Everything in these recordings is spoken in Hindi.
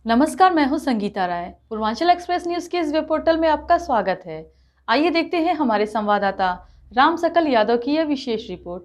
नमस्कार, मैं हूं संगीता राय। पूर्वांचल एक्सप्रेस न्यूज के इस वेब पोर्टल में आपका स्वागत है। आइए देखते हैं हमारे संवाददाता राम सकल यादव की यह विशेष रिपोर्ट।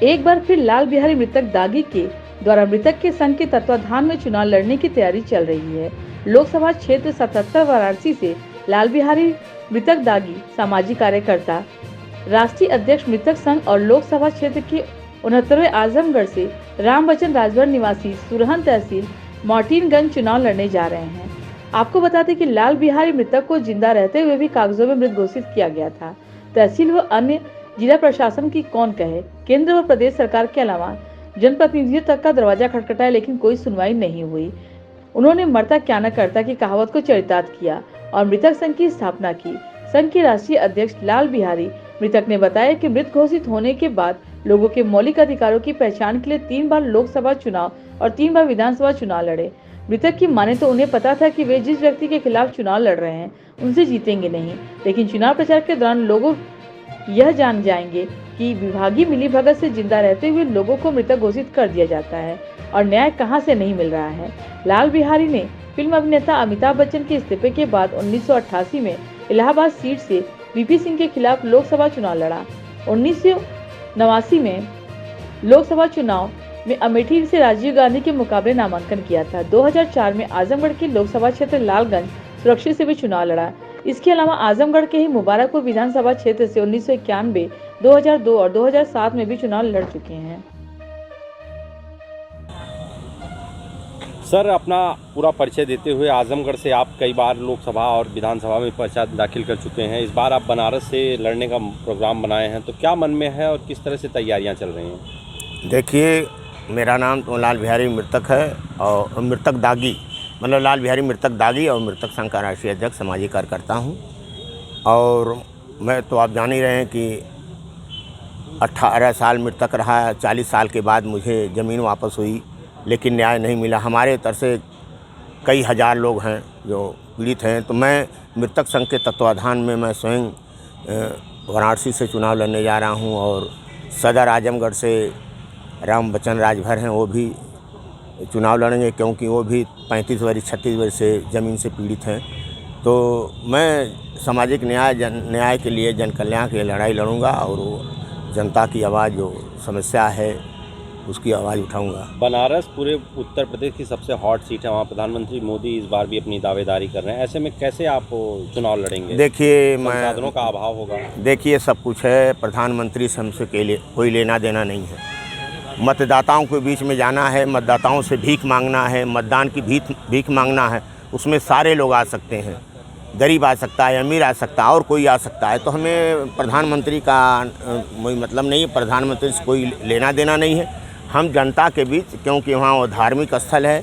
एक बार फिर लाल बिहारी मृतक दागी के द्वारा मृतक के संघ के तत्वाधान में चुनाव लड़ने की तैयारी चल रही है। लोकसभा क्षेत्र 77 वाराणसी से लाल बिहारी मृतक दागी सामाजिक कार्यकर्ता, राष्ट्रीय अध्यक्ष मृतक संघ और लोकसभा क्षेत्र के 69वें आजमगढ़ से रामबचन राजभर निवासी सुरहन तहसील मार्टिनगंज चुनाव लड़ने जा रहे हैं। आपको बता दें कि लाल बिहारी मृतक को जिंदा रहते हुए भी कागजों में मृत घोषित किया गया था। तहसील व अन्य जिला प्रशासन की कौन कहे, केंद्र व प्रदेश सरकार के अलावा जनप्रतिनिधियों तक का दरवाजा खटखटाया, लेकिन कोई सुनवाई नहीं हुई। उन्होंने मरता क्या न करता की कहावत को चरितार्थ किया और मृतक संघ की स्थापना की। संघ के राष्ट्रीय अध्यक्ष लाल बिहारी मृतक ने बताया कि मृत घोषित होने के बाद लोगों के मौलिक अधिकारों की पहचान के लिए 3 बार लोकसभा चुनाव और 3 बार विधानसभा चुनाव लड़े। मृतक की माने तो उन्हें पता था कि वे जिस व्यक्ति के खिलाफ चुनाव लड़ रहे हैं उनसे जीतेंगे नहीं, लेकिन चुनाव प्रचार के दौरान लोगों यह जान जाएंगे कि विभागीय मिलीभगत से जिंदा रहते हुए लोगों को मृतक घोषित कर दिया जाता है और न्याय कहां से नहीं मिल रहा है। लाल बिहारी ने फिल्म अभिनेता अमिताभ बच्चन के इस्तीफे के बाद 1988 में इलाहाबाद सीट से वीपी सिंह के खिलाफ लोकसभा चुनाव लड़ा। 1989 में लोकसभा चुनाव में अमेठी से राजीव गांधी के मुकाबले नामांकन किया था। 2004 में आजमगढ़ के लोकसभा क्षेत्र लालगंज सुरक्षित से भी चुनाव लड़ा। इसके अलावा आजमगढ़ के ही मुबारकपुर विधानसभा क्षेत्र से 1991, 2002 और 2007 में भी चुनाव लड़ चुके हैं। सर, अपना पूरा परिचय देते हुए, आजमगढ़ से आप कई बार लोकसभा और विधानसभा में पर्चा दाखिल कर चुके हैं। इस बार आप बनारस से लड़ने का प्रोग्राम बनाए हैं, तो क्या मन में है और किस तरह से तैयारियां चल रही हैं? देखिए, मेरा नाम तो लाल बिहारी मृतक है और मृतक दागी, मतलब लाल बिहारी मृतक दागी और मृतक संघ का राष्ट्रीय अध्यक्ष सामाजिक कार्यकर्ता हूँ। और मैं तो आप जान ही रहे हैं कि 18 साल मृतक रहा। 40 साल के बाद मुझे ज़मीन वापस हुई, लेकिन न्याय नहीं मिला। हमारे तरफ से कई हज़ार लोग हैं जो पीड़ित हैं। तो मैं मृतक संघ के तत्वाधान में मैं स्वयं वाराणसी से चुनाव लड़ने जा रहा हूँ और सदर आजमगढ़ से रामबचन राजभर हैं, वो भी चुनाव लड़ेंगे, क्योंकि वो भी 35 वर्ष 36 वर्ष से ज़मीन से पीड़ित हैं। तो मैं सामाजिक न्याय के लिए, जन कल्याण के लिए लड़ाई लड़ूंगा और वो जनता की आवाज़ जो समस्या है उसकी आवाज़ उठाऊंगा। बनारस पूरे उत्तर प्रदेश की सबसे हॉट सीट है, वहाँ प्रधानमंत्री मोदी इस बार भी अपनी दावेदारी कर रहे हैं। ऐसे में कैसे आप चुनाव लड़ेंगे? देखिए, संसाधनों का अभाव होगा। देखिए, सब कुछ है, प्रधानमंत्री से हमसे के लिए कोई लेना देना नहीं है। मतदाताओं के बीच में जाना है, मतदाताओं से भीख मांगना है, मतदान की भीख मांगना है। उसमें सारे लोग आ सकते हैं, गरीब आ सकता है, अमीर आ सकता है और कोई आ सकता है। तो हमें प्रधानमंत्री का कोई मतलब नहीं है, प्रधानमंत्री से कोई लेना देना नहीं है। हम जनता के बीच, क्योंकि वहाँ वो धार्मिक स्थल है,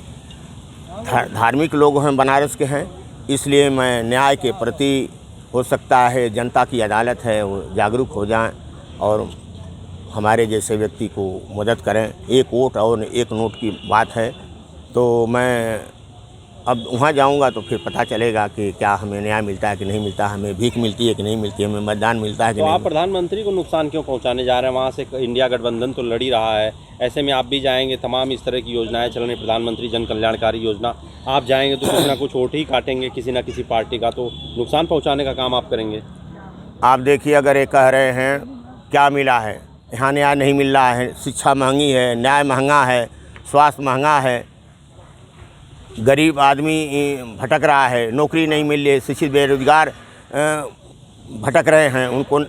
धार्मिक लोग हैं, बनारस के हैं, इसलिए मैं न्याय के प्रति, हो सकता है जनता की अदालत है, वो जागरूक हो जाएं और हमारे जैसे व्यक्ति को मदद करें। एक वोट और एक नोट की बात है। तो मैं अब वहाँ जाऊँगा तो फिर पता चलेगा कि क्या हमें न्याय मिलता है कि नहीं मिलता, हमें भीख मिलती है कि नहीं मिलती है, हमें मतदान मिलता है कि नहीं। आप प्रधानमंत्री को नुकसान क्यों पहुंचाने जा रहे हैं? वहाँ से इंडिया गठबंधन तो लड़ ही रहा है, ऐसे में आप भी जाएंगे, तमाम इस तरह की योजनाएं चल रही, प्रधानमंत्री जन कल्याणकारी योजना, आप जाएंगे तो कुछ ना कुछ वोट ही काटेंगे किसी न किसी पार्टी का, तो नुकसान पहुँचाने का काम आप करेंगे। आप देखिए, अगर ये कह रहे हैं क्या मिला है, यहाँ न्याय नहीं मिल रहा है, शिक्षा महंगी है, न्याय महंगा है, स्वास्थ्य महंगा है, गरीब आदमी भटक रहा है, नौकरी नहीं मिल रही, शिक्षित बेरोजगार भटक रहे हैं, उनको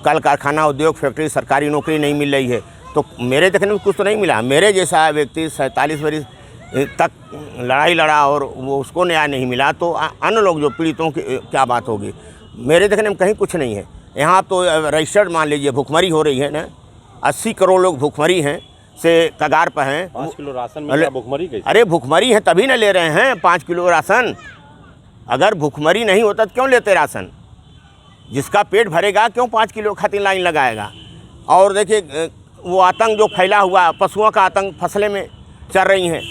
कल कारखाना, उद्योग, फैक्ट्री, सरकारी नौकरी नहीं मिल रही है। तो मेरे देखने में कुछ तो नहीं मिला। मेरे जैसा व्यक्ति 47 वर्ष तक लड़ाई लड़ा और वो उसको न्याय नहीं मिला, तो अन्य लोग जो पीड़ितों की क्या बात होगी? मेरे देखने में कहीं कुछ नहीं है। यहाँ तो रजिस्टर्ड, मान लीजिए, भुखमरी हो रही है ना, 80 करोड़ लोग भुखमरी हैं से कगार पर हैं। 5 किलो राशन मिल रहा, भुखमरी कैसे? अरे भुखमरी है तभी ना ले रहे हैं 5 किलो राशन। अगर भुखमरी नहीं होता तो क्यों लेते राशन? जिसका पेट भरेगा क्यों 5 किलो खातिर लाइन लगाएगा? और देखिए, वो आतंक जो फैला हुआ, पशुओं का आतंक फसलें में चल रही हैं,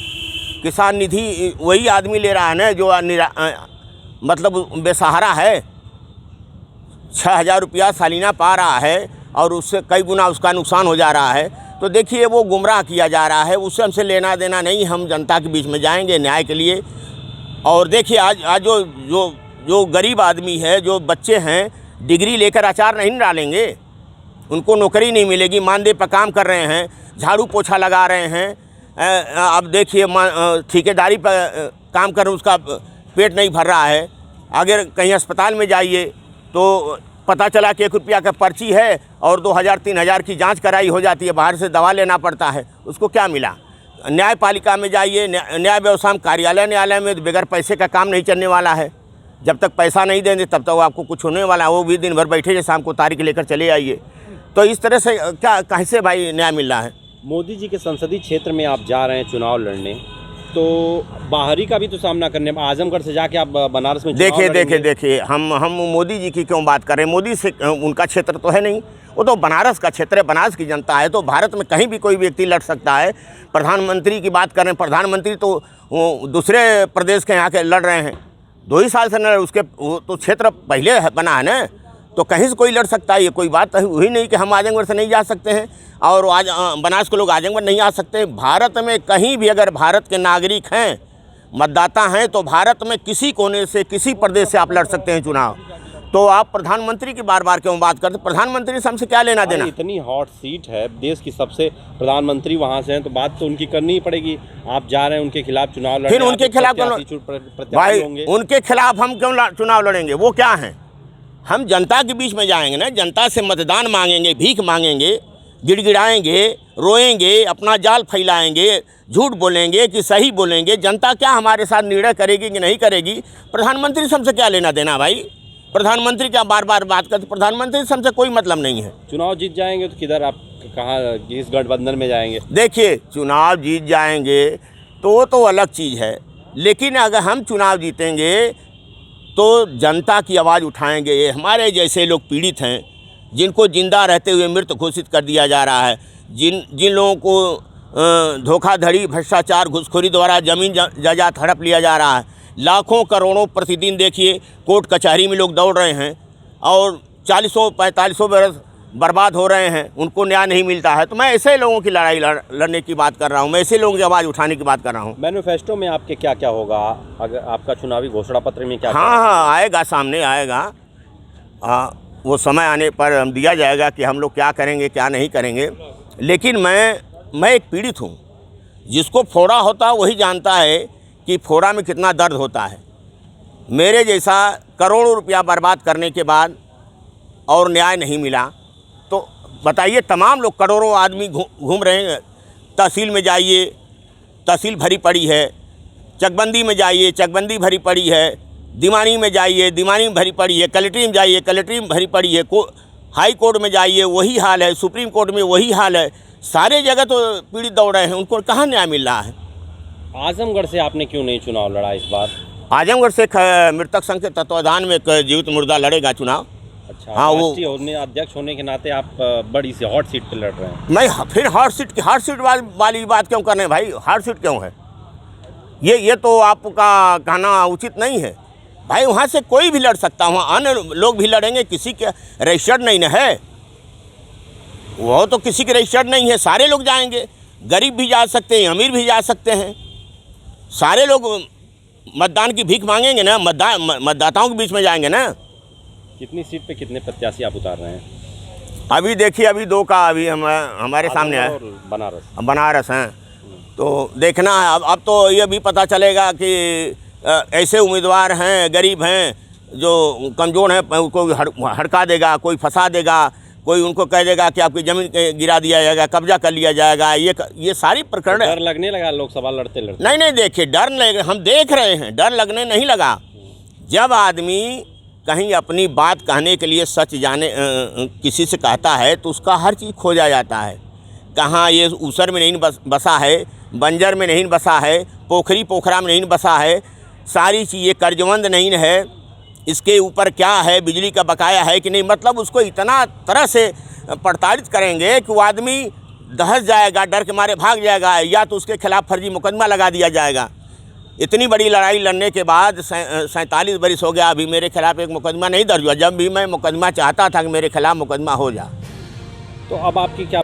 किसान निधि वही आदमी ले रहा है ना जो मतलब बेसहारा है, 6,000 रुपया सालीना पा रहा है और उससे कई गुना उसका नुकसान हो जा रहा है। तो देखिए वो गुमराह किया जा रहा है, उससे हमसे लेना देना नहीं। हम जनता के बीच में जाएंगे न्याय के लिए। और देखिए आज जो गरीब आदमी है, जो बच्चे हैं, डिग्री लेकर अचार नहीं डालेंगे, उनको नौकरी नहीं मिलेगी, मानदेय पर काम कर रहे हैं, झाड़ू पोछा लगा रहे हैं। अब देखिए ठेकेदारी पर काम कर उसका पेट नहीं भर रहा है। अगर कहीं अस्पताल में जाइए तो पता चला कि 1 रुपया का पर्ची है और 2,000-3,000 की जांच कराई हो जाती है, बाहर से दवा लेना पड़ता है, उसको क्या मिला। न्यायपालिका में जाइए, न्याय व्यवस्था न्यायालय में बगैर पैसे का काम नहीं चलने वाला है। जब तक पैसा नहीं देंगे तब तक आपको कुछ होने वाला है। वो भी दिन भर बैठे हैं, शाम को तारीख लेकर चले आइए। तो इस तरह से क्या कैसे भाई न्याय मिल रहा है। मोदी जी के संसदीय क्षेत्र में आप जा रहे हैं चुनाव लड़ने, तो बाहरी का भी तो सामना करने, आजमगढ़ से जाके आप बनारस में देखिए हम मोदी जी की क्यों बात कर रहे हैं। मोदी से उनका क्षेत्र तो है नहीं, वो तो बनारस का क्षेत्र है, बनारस की जनता है। तो भारत में कहीं भी कोई व्यक्ति लड़ सकता है। प्रधानमंत्री की बात कर रहे हैं, प्रधानमंत्री तो दूसरे प्रदेश के यहाँ के लड़ रहे हैं, 2 ही साल से न उसके तो क्षेत्र पहले बना है ना, तो कहीं से कोई लड़ सकता है। ये कोई बात हुई नहीं कि हम आजमगढ़ से नहीं जा सकते हैं और आज बनारस के लोग आजमगढ़ नहीं आ सकते। भारत में कहीं भी अगर भारत के नागरिक हैं, मतदाता हैं, तो भारत में किसी कोने से, किसी प्रदेश से आप लड़ सकते हैं चुनाव। तो आप प्रधानमंत्री की बार बार क्यों बात करते? प्रधानमंत्री से हमसे क्या लेना देना। इतनी हॉट सीट है, देश की सबसे प्रधानमंत्री वहाँ से हैं, तो बात तो उनकी करनी ही पड़ेगी। आप जा रहे हैं उनके खिलाफ चुनाव लड़ने, फिर उनके खिलाफ भाई उनके खिलाफ हम क्यों चुनाव लड़ेंगे? वो क्या हैं? हम जनता के बीच में जाएंगे ना, जनता से मतदान मांगेंगे, भीख मांगेंगे, गिड़गिड़ाएंगे, रोएंगे, अपना जाल फैलाएंगे, झूठ बोलेंगे कि सही बोलेंगे। जनता क्या हमारे साथ निर्णय करेगी कि नहीं करेगी? प्रधानमंत्री से हमसे क्या लेना देना भाई? प्रधानमंत्री क्या बार बार बात करते? प्रधानमंत्री से हमसे कोई मतलब नहीं है। चुनाव जीत जाएंगे तो किधर, आप कहाँ, किस गठबंधन में जाएंगे? देखिए चुनाव जीत जाएंगे तो अलग चीज़ है, लेकिन अगर हम चुनाव जीतेंगे तो जनता की आवाज़ उठाएंगे। हमारे जैसे लोग पीड़ित हैं, जिनको जिंदा रहते हुए मृत घोषित कर दिया जा रहा है, जिन लोगों को धोखाधड़ी, भ्रष्टाचार, घूसखोरी द्वारा ज़मीन जायदाद हड़प लिया जा रहा है, लाखों करोड़ों प्रतिदिन देखिए कोर्ट कचहरी में लोग दौड़ रहे हैं और 40-45 बरस बर्बाद हो रहे हैं, उनको न्याय नहीं मिलता है। तो मैं ऐसे लोगों की लड़ाई लड़ने की बात कर रहा हूँ, मैं ऐसे लोगों की आवाज़ उठाने की बात कर रहा हूँ। मैनिफेस्टो में आपके क्या क्या होगा, अगर आपका चुनावी घोषणा पत्र में क्या? हाँ आएगा, सामने आएगा। वो समय आने पर हम दिया जाएगा कि हम लोग क्या करेंगे क्या नहीं करेंगे। लेकिन मैं एक पीड़ित हूँ, जिसको फोड़ा होता है वही जानता है कि फोड़ा में कितना दर्द होता है। मेरे जैसा करोड़ों रुपया बर्बाद करने के बाद और न्याय नहीं मिला, तो बताइए, तमाम लोग करोड़ों आदमी घूम रहे हैं। तहसील में जाइए, तहसील भरी पड़ी है, चकबंदी में जाइए, चकबंदी भरी पड़ी है, दीवानी में जाइए, दीवानी में भरी पड़ी है, कलेक्ट्री में जाइए, कलेक्ट्री में भरी पड़ी है, हाई कोर्ट में जाइए वही हाल है, सुप्रीम कोर्ट में वही हाल है। सारे जगह तो पीड़ित दौड़ रहे हैं, उनको कहाँ न्याय मिल रहा है। आजमगढ़ से आपने क्यों नहीं चुनाव लड़ा इस बार? आजमगढ़ से मृतक संघ के तत्वाधान में एक जीवित मुर्दा लड़ेगा चुनाव। अच्छा, हाँ, वो अध्यक्ष होने के नाते आप बड़ी सी हॉट सीट पे लड़ रहे हैं। मैं फिर हॉट सीट वाली बात क्यों कर रहे हैं भाई? हॉट सीट क्यों है? ये तो आपका कहना उचित नहीं है भाई। वहाँ से कोई भी लड़ सकता है, वहाँ अन्य लोग भी लड़ेंगे, किसी के रजिस्टर्ड नहीं न है, वो तो किसी के रजिस्टर्ड नहीं है, सारे लोग जाएंगे। गरीब भी जा सकते हैं, अमीर भी जा सकते हैं, सारे लोग मतदान की भीख मांगेंगे ना, मतदाताओं के बीच में जाएंगे ना। कितनी सीट पे कितने प्रत्याशी आप उतार रहे हैं? अभी देखिए, अभी 2 का अभी हमारे सामने है, बनारस हैं। तो देखना है अब तो ये भी पता चलेगा कि ऐसे उम्मीदवार हैं, गरीब हैं, जो कमज़ोर हैं, कोई हड़का देगा, कोई फंसा देगा, कोई उनको कह देगा कि आपकी ज़मीन गिरा दिया जाएगा, कब्जा कर लिया जाएगा। ये सारी प्रकरण डर लगने लगा लोकसभा लड़ते लड़ते? नहीं देखिए, डर नहीं, हम देख रहे हैं, डर लगने नहीं लगा। जब आदमी कहीं अपनी बात कहने के लिए सच जाने किसी से कहता है तो उसका हर चीज़ खोजा जाता है। कहाँ ये ऊसर में नहीं बसा है, बंजर में नहीं बसा है, पोखरी पोखरा में नहीं बसा है, सारी चीज़ें कर्जवंद नहीं है, इसके ऊपर क्या है, बिजली का बकाया है कि नहीं, मतलब उसको इतना तरह से प्रताड़ित करेंगे कि वो आदमी दहस जाएगा, डर के मारे भाग जाएगा, या तो उसके खिलाफ फर्जी मुकदमा लगा दिया जाएगा। इतनी बड़ी लड़ाई लड़ने के बाद 47 बरिस हो गया, अभी मेरे खिलाफ एक मुकदमा नहीं दर्ज हुआ। जब भी मैं मुकदमा चाहता था कि मेरे खिलाफ मुकदमा हो जा। तो अब आपकी क्या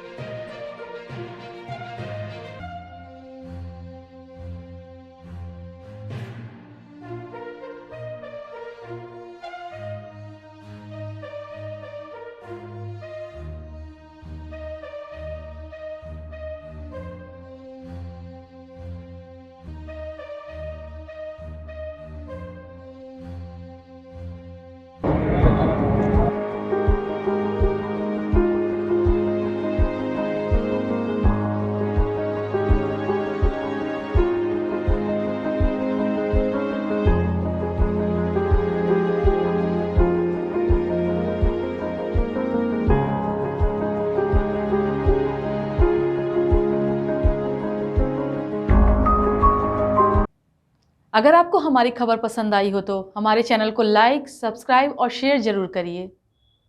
अगर आपको हमारी खबर पसंद आई हो तो हमारे चैनल को लाइक, सब्सक्राइब और शेयर जरूर करिए।